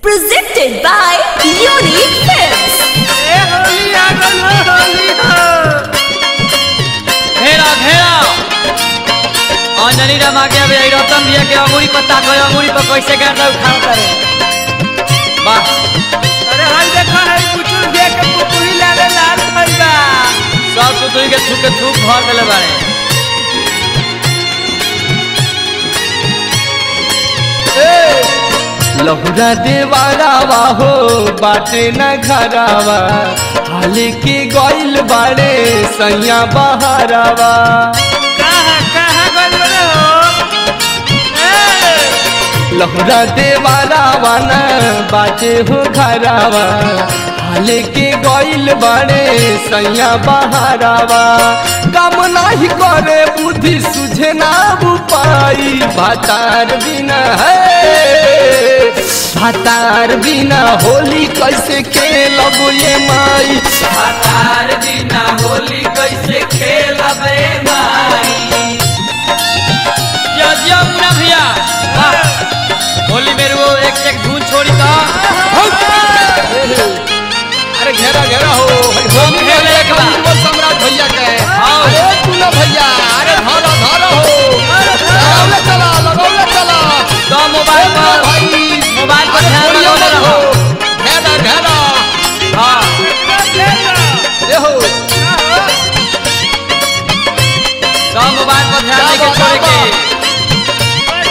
Presented by Unique Films. घेरा घेरा अंजनी रमा के अभी रतन भैया के अंगूरी पत्ता को अंगूरी पर कैसे करता उठाओ करे वाह। अरे हाय देखा है पुचुल दे के पुपुरी लाले लाल भइबा सब सुतुई के थूक भर देले बारे। लहुरा देवारावा हो बाटे न घरावा हाले के गइल बाड़े सैया बहारावा। कहां गइल बड़े हो लहुरा देवारावा न बाटे हो घरावा हाले के गइल बाड़े सैया बहारावा। काम नाही करे बुद्धि सुझे ना बुपाई भातार बिना है भातार बिना होली कैसे खेलब ये माई भातार बिना होली कैसे खेलब ए माई। जिया मुन्ना भैया वाह। होली में वो एक धून छोड़ी का अरे घेरा घेरा हो होली में एक बार सम्राट भैया के अरे तूना भैया अरे धारा धारा हो लगौले चला तो मोबाइल पर ध्यान लगाओ रहो घेरा घेरा हां ये हो तो मोबाइल पर ध्यान देके छोड़ के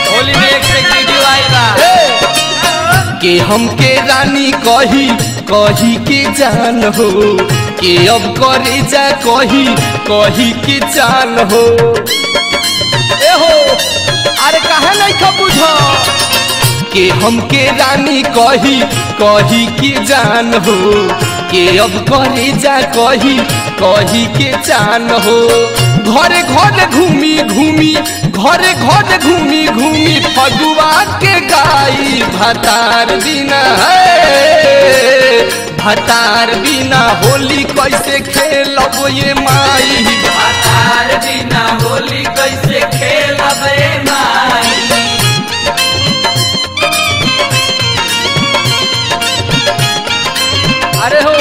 होली में एक वीडियो आई बा के हमके रानी कही कही के जान हो के अब करे जा कही के जान हो। ए हो अरे काहे नहीं खा बुझो के हमके रानी कही के जान हो के अब करे जा कही के जान हो। घरे घरे घूमी फगुआ के गाई भातार बिना है भातार बिना होली कैसे खेलब ये माई भातार बिना होली कैसे खेलब ए माई। अरे हो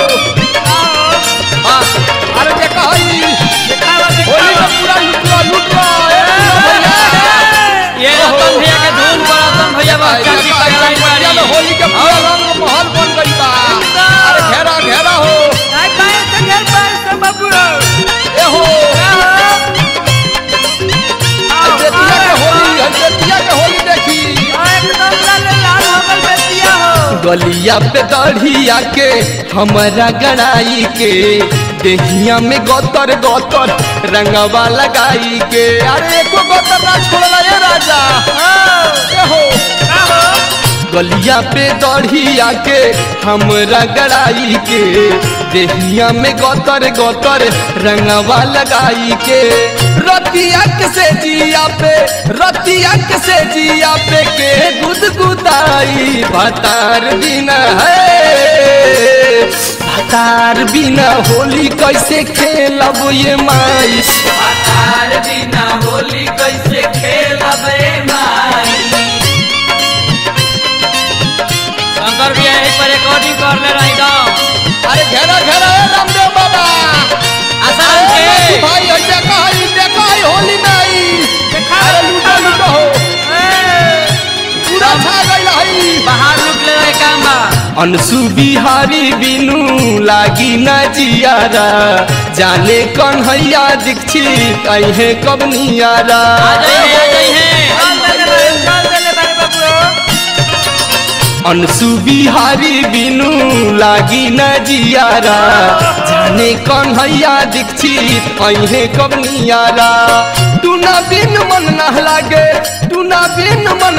अरे देखा होली में पूरा लुटवा ये रतन भैया के धून पर रतन भैया चाची पगलाई बाड़ी होली के पूरा रंग महल बन गई बा। अरे घेरा घेरा हो काय काय से घर पर सब बाबू ए हो बेतिया के होली देखी एकदम लाल हो गल बेतिया हो गलिया पे दढ़िया के हमारा गड़ाई के देहिया में गोतर रंगवा लगाई के। अरे एको गोतर ना छोड़ला ये राजा ए हो गलिया पे दढ़िया के हमरा गड़ाई के देहिया में गोतर रंगवा लगाई के। रतिया से जिया पे के गुदगुदाई भातार बिना है भातार बिना होली कैसे खेलब ये माई भातार बिना होली कैसे खेलब ए माई। शंकर भैया यहीं पर रिकॉर्डिंग कर ले रही दो। अरे घेरा घेरा रामदेव बाबा आसान के भाई देखा है होली में आई अरे लूटो हो पूरा छा गइल है बाहर लुट ले काम बा। अनसु बिहारी बिनु लागी न जियारा जाने कन्हैया दीक्षित अहे कब नियारा। आ जाइए चल देले बारे बाबू अनसु बिहारी बिनु लागी न जियारा जाने कन्हैया दीक्षित अहे कब नियारा। टूना बिन मन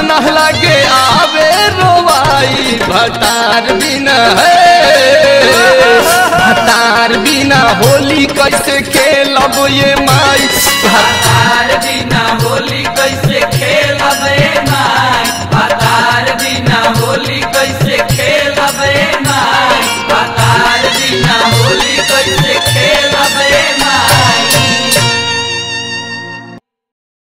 नह लागे आवे रोवाई भातार बिना है भातार बिना होली कैसे खेलब ये माई भातार बिना होली कैसे